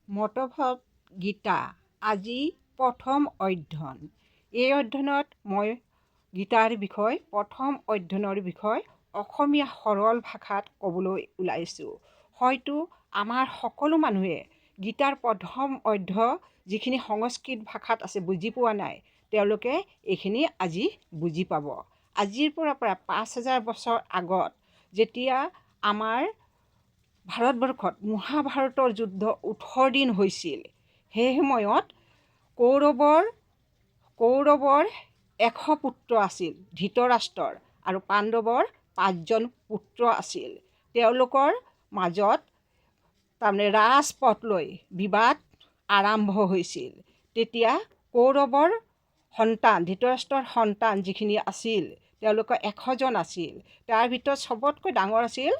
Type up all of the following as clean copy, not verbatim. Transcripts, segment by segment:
মতভৱ গীতা আজি প্ৰথম অধ্যয়ন। এই অধ্যয়নত মই গীতাৰ বিষয় প্ৰথম অধ্যয়নৰ বিষয় অসমীয়া সৰল ভাষাত ক'বলৈ ওলাইছোঁ। হয়তো আমাৰ সকলো মানুহে গীতাৰ প্ৰথম অধ্যয় যিখিনি সংস্কৃত ভাষাত আছে বুজি পোৱা নাই, তেওঁলোকে এইখিনি আজি বুজি পাব। আজিৰ পৰা প্ৰায় ৫,০০০ বছৰ আগত যেতিয়া আমাৰ ভাৰতবৰ্ষত মহাভাৰতৰ যুদ্ধ ১৮ দিন হৈছিল, সেই সময়ত কৌৰৱৰ ১০০ পুত্ৰ আছিল ধৃতৰাষ্ট্ৰৰ, আৰু পাণ্ডৱৰ ৫জন পুত্ৰ আছিল। তেওঁলোকৰ মাজত তাৰমানে ৰাজপথ লৈ বিবাদ আৰম্ভ হৈছিল। তেতিয়া কৌৰৱৰ সন্তান ধৃতৰাষ্ট্ৰৰ সন্তান যিখিনি আছিল, তেওঁলোকৰ ১০০জন আছিল। তাৰ ভিতৰত চবতকৈ ডাঙৰ আছিল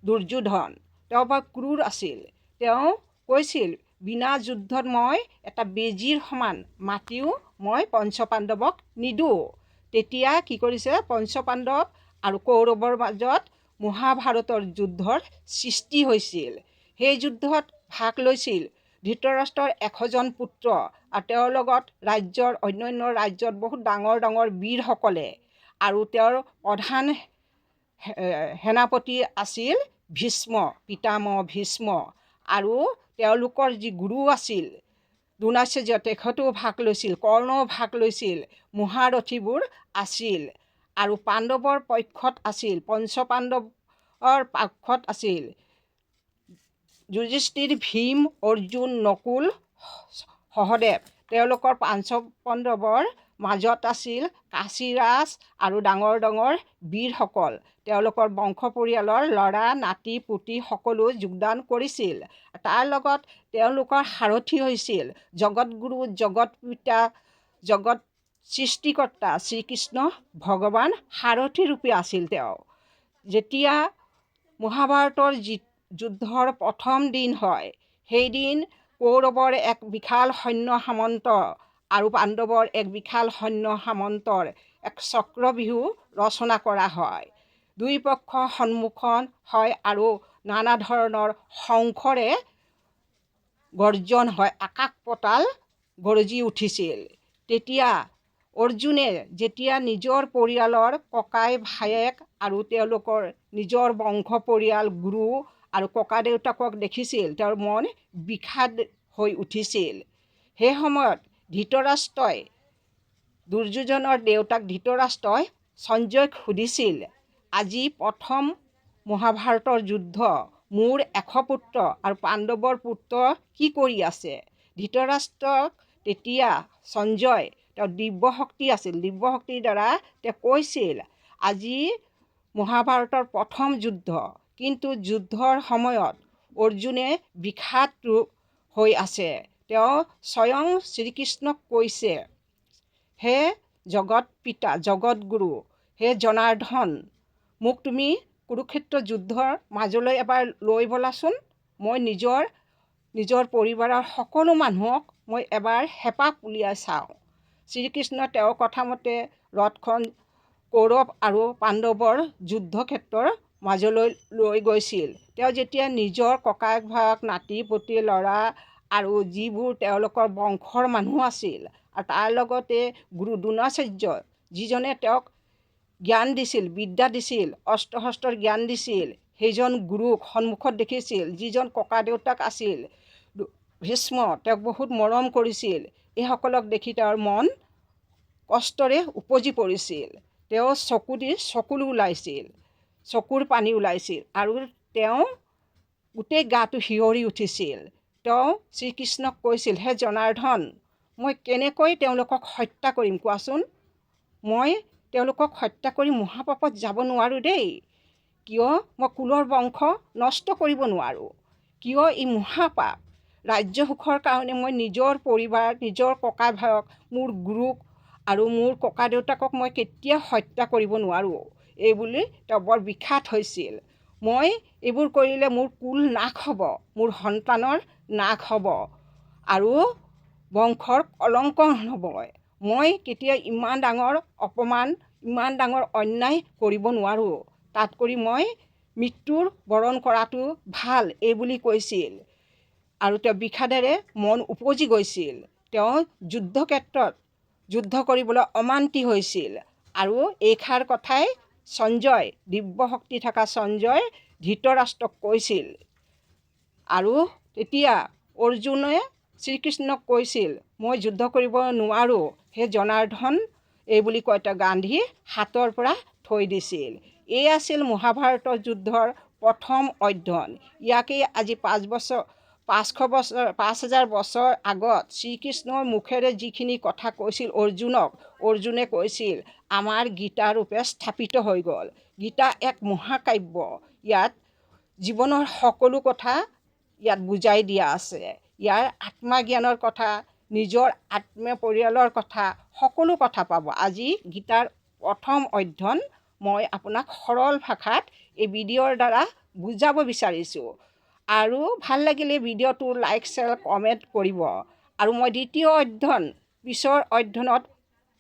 দুৰ্যোধন। তেওঁ বৰ ক্ৰূৰ আছিল। তেওঁ কৈছিল, বিনা যুদ্ধত মই এটা বেজীৰ সমান মাটিও মই পঞ্চপাণ্ডৱক নিদিওঁ। তেতিয়া কি কৰিছে, পঞ্চপাণ্ডৱ আৰু কৌৰৱৰ মাজত মহাভাৰতৰ যুদ্ধৰ সৃষ্টি হৈছিল। সেই যুদ্ধত ভাগ লৈছিল ধৃতৰাষ্ট্ৰৰ ১০০জন পুত্ৰ, আৰু তেওঁৰ লগত ৰাজ্যৰ অন্যান্য ৰাজ্যত বহুত ডাঙৰ ডাঙৰ বীৰসকলে, আৰু তেওঁৰ প্ৰধান সেনাপতি আছিল ভীষ্ম, পিতামহ ভীষ্ম, আৰু তেওঁলোকৰ যি গুৰু আছিল দ্ৰোণাচাৰ্য, তেখেতেও ভাগ লৈছিল, কৰ্ণও ভাগ লৈছিল, মহাৰথীবোৰ আছিল। আৰু পাণ্ডৱৰ পক্ষত আছিল, পঞ্চপাণ্ডৱৰ পক্ষত আছিল যুধিষ্ঠিৰ, ভীম, অৰ্জুন, নকুল, সহদেৱ। তেওঁলোকৰ পঞ্চপাণ্ডৱৰ মাজত আছিল কাশীৰাজ আৰু ডাঙৰ ডাঙৰ বীৰসকল। তেওঁলোকৰ বংশ পৰিয়ালৰ ল'ৰা নাতি পুতি সকলো যোগদান কৰিছিল। তাৰ লগত তেওঁলোকৰ সাৰথি হৈছিল জগতগুৰু, জগত পিতা, জগত সৃষ্টিকৰ্তা শ্ৰীকৃষ্ণ ভগৱান সাৰথি ৰূপে আছিল তেওঁ। যেতিয়া মহাভাৰতৰ যুদ্ধৰ প্ৰথম দিন হয়, সেইদিন কৌৰৱৰ এক বিশাল সৈন্য সামন্ত আৰু পাণ্ডৱৰ এক বিশাল সৈন্য সামন্তৰ এক চক্ৰবিহু ৰচনা কৰা হয়। দুই পক্ষ সন্মুখীন হয় আৰু নানা ধৰণৰ শংখৰে গৰ্জন হয়, আকাশ পতাল গৰজি উঠিছিল। তেতিয়া অৰ্জুনে যেতিয়া নিজৰ পৰিয়ালৰ ককাই ভায়েক আৰু তেওঁলোকৰ নিজৰ বংশ পৰিয়াল, গুৰু আৰু ককা দেউতাকক দেখিছিল, তেওঁৰ মন বিষাদ হৈ উঠিছিল। সেই সময়ত ধৃতৰাষ্ট্ৰই, দুৰ্যোধনৰ দেউতাক ধৃতৰাষ্ট্ৰই সঞ্জয়ক সুধিছিল, আজি প্ৰথম মহাভাৰতৰ যুদ্ধ, মোৰ ১০০ পুত্ৰ আৰু পাণ্ডৱৰ পুত্ৰ কি কৰি আছে? ধৃতৰাষ্ট্ৰক তেতিয়া সঞ্জয়, তেওঁ দিব্য শক্তি আছিল, দিব্য শক্তিৰ দ্বাৰা তেওঁ কৈছিল, আজি মহাভাৰতৰ প্ৰথম যুদ্ধ, কিন্তু যুদ্ধৰ সময়ত অৰ্জুনে বিষাদ হৈ আছে। তেওঁ স্বয়ং শ্ৰীকৃষ্ণক কৈছে, হে জগত পিতা, জগতগুৰু, হে জনাৰ্দন, মোক তুমি কুৰুক্ষেত্ৰ যুদ্ধৰ মাজলৈ এবাৰ লৈ ব'লাচোন। মই নিজৰ পৰিবাৰৰ সকলো মানুহক মই এবাৰ হেঁপাহ উলিয়াই চাওঁ। শ্ৰীকৃষ্ণই তেওঁৰ কথামতে ৰথখন কৌৰৱ আৰু পাণ্ডৱৰ যুদ্ধক্ষেত্ৰৰ মাজলৈ লৈ গৈছিল। তেওঁ যেতিয়া নিজৰ ককায়েক ভায়েক, নাতি পুতি, ল'ৰা আৰু যিবোৰ তেওঁলোকৰ বংশৰ মানুহ আছিল, আৰু তাৰ লগতে গুৰু দ্ৰোণাচাৰ্য, যিজনে তেওঁক জ্ঞান দিছিল, বিদ্যা দিছিল, অস্ত্ৰ শস্ত্ৰৰ জ্ঞান দিছিল, সেইজন গুৰুক সন্মুখত দেখিছিল। যিজন ককা দেউতাক আছিল ভীষ্ম, তেওঁক বহুত মৰম কৰিছিল। এইসকলক দেখি তেওঁৰ মন কষ্টৰে উপজি পৰিছিল। তেওঁ চকুলো ওলাইছিল, চকুৰ পানী ওলাইছিল, আৰু তেওঁ গোটেই গাটো শিয়ৰি উঠিছিল। তেওঁ শ্ৰীকৃষ্ণক কৈছিল, হে জনাৰ্দন, মই কেনেকৈ তেওঁলোকক হত্যা কৰিম কোৱাচোন? মই তেওঁলোকক হত্যা কৰি মহাপাপত যাব নোৱাৰোঁ দেই। কিয়? মই কুলৰ বংশ নষ্ট কৰিব নোৱাৰোঁ। কিয়? ই মহাপাপ। ৰাজ্য সুখৰ কাৰণে মই নিজৰ পৰিবাৰ, নিজৰ ককা ভায়েক, মোৰ গুৰুক আৰু মোৰ ককা দেউতাকক মই কেতিয়াও হত্যা কৰিব নোৱাৰোঁ। এইবুলি তেওঁ বৰ বিষাদ হৈছিল। মই এইবোৰ কৰিলে মোৰ কুল নাশ হ'ব, মোৰ সন্তানৰ নাশ হ'ব, আৰু বংশৰ কলংক হ'ব। মই কেতিয়াও ইমান ডাঙৰ অপমান, ইমান ডাঙৰ অন্যায় কৰিব নোৱাৰোঁ। তাতকৰি মই মৃত্যুৰ বৰণ কৰাটো ভাল, এইবুলি কৈছিল। আৰু তেওঁ বিষাদেৰে মন উপজি গৈছিল। তেওঁ যুদ্ধক্ষেত্ৰত যুদ্ধ কৰিবলৈ অমান্তি হৈছিল। আৰু এইষাৰ কথাই সঞ্জয়, দিব্য শক্তি থকা সঞ্জয় ধৃতৰাষ্ট্ৰক কৈছিল। আৰু তেতিয়া অৰ্জুনে শ্ৰীকৃষ্ণক কৈছিল, মই যুদ্ধ কৰিব নোৱাৰোঁ হে জনাৰ্দন, এই বুলি কৈ তেওঁ গান্ধীৰ হাতৰ পৰা থৈ দিছিল। এই আছিল মহাভাৰতৰ যুদ্ধৰ প্ৰথম অধ্যয়ন। ইয়াকেই আজি 5,000 বছৰ আগত শ্ৰীকৃষ্ণৰ মুখেৰে যিখিনি কথা কৈছিল অৰ্জুনে কৈছিল, আমাৰ গীতা ৰূপে স্থাপিত হৈ গ'ল। গীতা এক মহাকাব্য। ইয়াত জীৱনৰ সকলো কথা ইয়াত বুজাই দিয়া আছে। ইয়াৰ আত্মজ্ঞানৰ কথা, নিজৰ পৰিয়ালৰ কথা, সকলো কথা পাব। আজি গীতাৰ প্ৰথম অধ্যয়ন মই আপোনাক সৰল ভাষাত এই ভিডিঅ'ৰ দ্বাৰা বুজাব বিচাৰিছোঁ। আৰু ভাল লাগিলে ভিডিঅ'টো লাইক, শ্বেয়াৰ, কমেণ্ট কৰিব। আৰু মই দ্বিতীয় অধ্যয়ন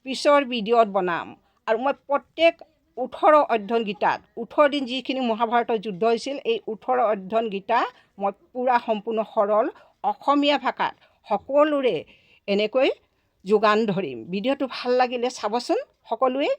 পিছৰ ভিডিঅ'ত বনাম। আৰু মই প্ৰত্যেক 18 অধ্যয়ন গীতাত 18 দিন যিখিনি মহাভাৰতৰ যুদ্ধ হৈছিল, এই 18 অধ্যয়ন গীতা মই পূৰা সম্পূৰ্ণ সৰল অসমীয়া ভাষাত সকলোৰে এনেকৈ যোগান ধৰিম। ভিডিঅ'টো ভাল লাগিলে চাবচোন সকলোৱে।